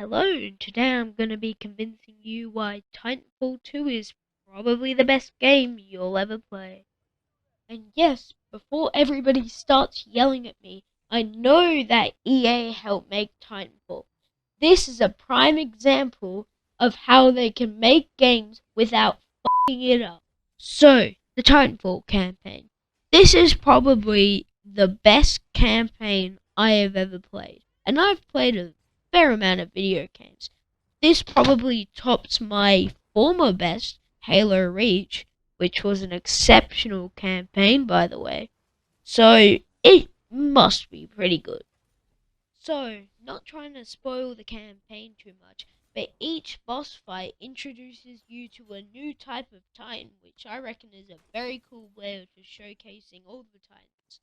Hello, today I'm going to be convincing you why Titanfall 2 is probably the best game you'll ever play. And yes, before everybody starts yelling at me, I know that EA helped make Titanfall. This is a prime example of how they can make games without fucking it up. So, the Titanfall campaign. This is probably the best campaign I have ever played. And I've played a fair amount of video games. This probably tops my former best, Halo Reach, which was an exceptional campaign, by the way. So, it must be pretty good. So, not trying to spoil the campaign too much, but each boss fight introduces you to a new type of Titan, which I reckon is a very cool way of showcasing all the Titans.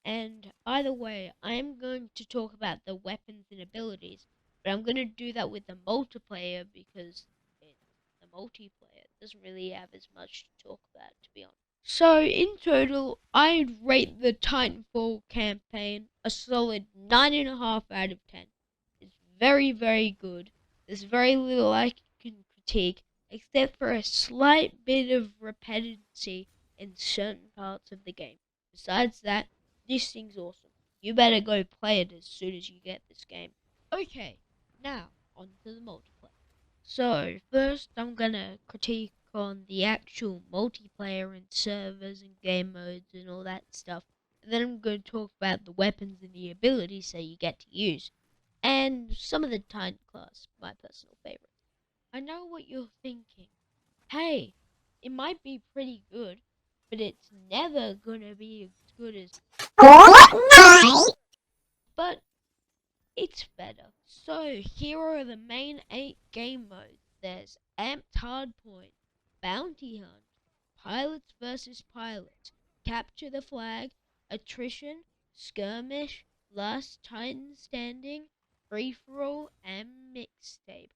And either way, I am going to talk about the weapons and abilities, but I'm going to do that with the multiplayer because it's the multiplayer. It doesn't really have as much to talk about, to be honest. So, in total, I'd rate the Titanfall campaign a solid 9.5 out of 10. It's very, very good. There's very little I can critique, except for a slight bit of repetitivity in certain parts of the game. Besides that, this thing's awesome. You better go play it as soon as you get this game. Okay, now, on to the multiplayer. So, first I'm gonna critique on the actual multiplayer and servers and game modes and all that stuff. And then I'm going to talk about the weapons and the abilities that you get to use. And some of the Titan class, my personal favorite. I know what you're thinking. Hey, it might be pretty good, but it's never gonna be as good as... But it's better. So here are the main 8 game modes. There's Amped Hardpoint, Bounty Hunt, Pilots vs. Pilots, Capture the Flag, Attrition, Skirmish, Last Titan Standing, Free For All, and Mixtape.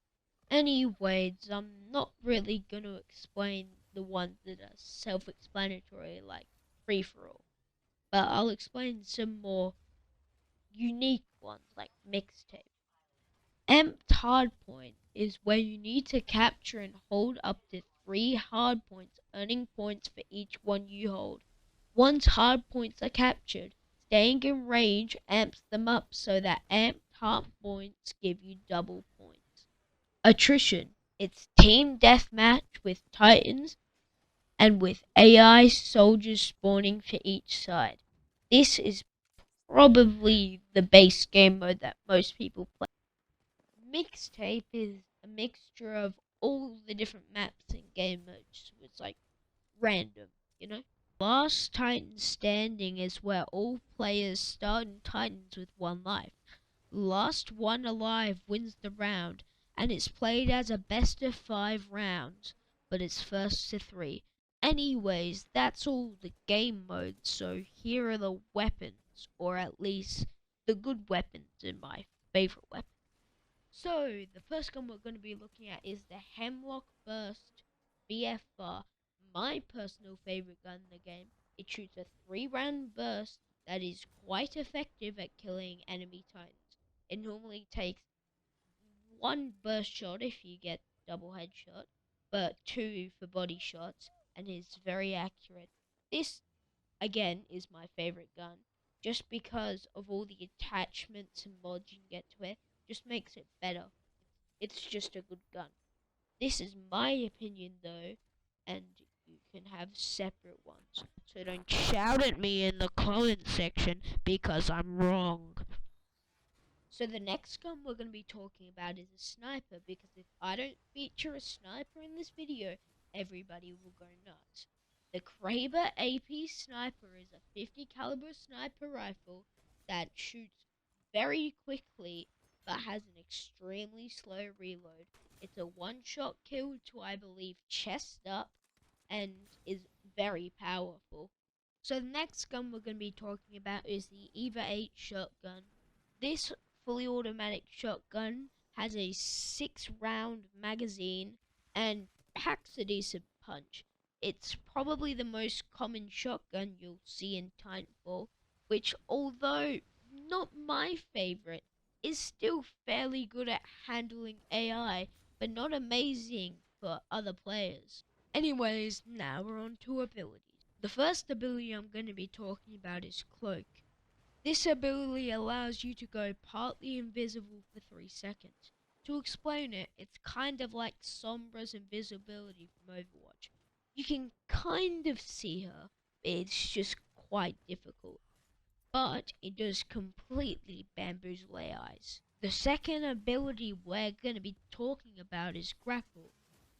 Anyways, I'm not really gonna explain the ones that are self-explanatory like Free For All, but I'll explain some more unique ones like Mixtape. Emped hardpoint is where you need to capture and hold up to 3 hardpoints, earning points for each one you hold. Once hardpoints are captured, staying in range amps them up so that amped hardpoints give you double points. Attrition. It's team deathmatch with titans and with AI soldiers spawning for each side. This is probably the base game mode that most people play. Mixtape is a mixture of all the different maps and game modes, so it's like random, you know? Last Titan Standing is where all players start in Titans with 1 life. Last one alive wins the round, and it's played as a best of 5 rounds, but it's first to 3. Anyways, that's all the game modes, so here are the weapons, or at least the good weapons and my favorite weapons. So, the first gun we're going to be looking at is the Hemlock Burst BF-Bar, my personal favorite gun in the game. It shoots a 3-round burst that is quite effective at killing enemy titans. It normally takes 1 burst shot if you get double headshot, but 2 for body shots, and is very accurate. This, again, is my favorite gun, just because of all the attachments and mods you can get to it. Just makes it better. It's just a good gun. This is my opinion though, and you can have separate ones. So don't shout at me in the comment section because I'm wrong. So the next gun we're going to be talking about is a sniper, because if I don't feature a sniper in this video, everybody will go nuts. The Kraber AP Sniper is a 50 caliber sniper rifle that shoots very quickly but has an extremely slow reload. It's a one-shot kill to, I believe, chest up, and is very powerful. So the next gun we're going to be talking about is the EVA 8 shotgun. This fully automatic shotgun has a 6-round magazine and packs a decent punch. It's probably the most common shotgun you'll see in Titanfall, which, although not my favorite, is still fairly good at handling AI, but not amazing for other players. Anyways, now we're on to abilities. The first ability I'm going to be talking about is Cloak. This ability allows you to go partly invisible for 3 seconds. To explain it, it's kind of like Sombra's invisibility from Overwatch. You can kind of see her, but it's just quite difficult. But it does completely bamboozle AIs. The second ability we're going to be talking about is Grapple.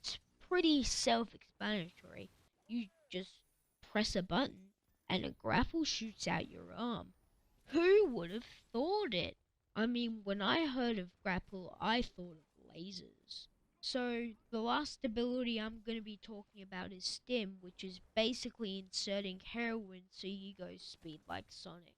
It's pretty self-explanatory. You just press a button and a grapple shoots out your arm. Who would have thought it? I mean, when I heard of grapple, I thought of lasers. So, the last ability I'm going to be talking about is Stim, which is basically inserting heroin so you go speed like Sonic.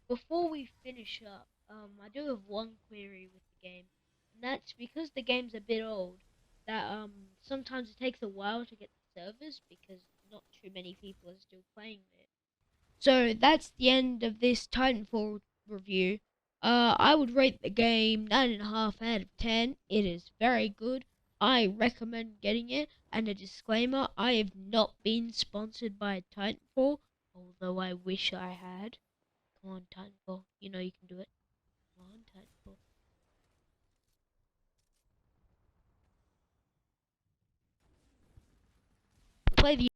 Before we finish up, I do have one query with the game, and that's because the game's a bit old. That sometimes it takes a while to get the servers because not too many people are still playing it. So that's the end of this Titanfall review. I would rate the game 9.5 out of 10. It is very good. I recommend getting it. And a disclaimer, I have not been sponsored by Titanfall, although I wish I had. Come on, Titanfall. You know you can do it. Come on, Titanfall. Play the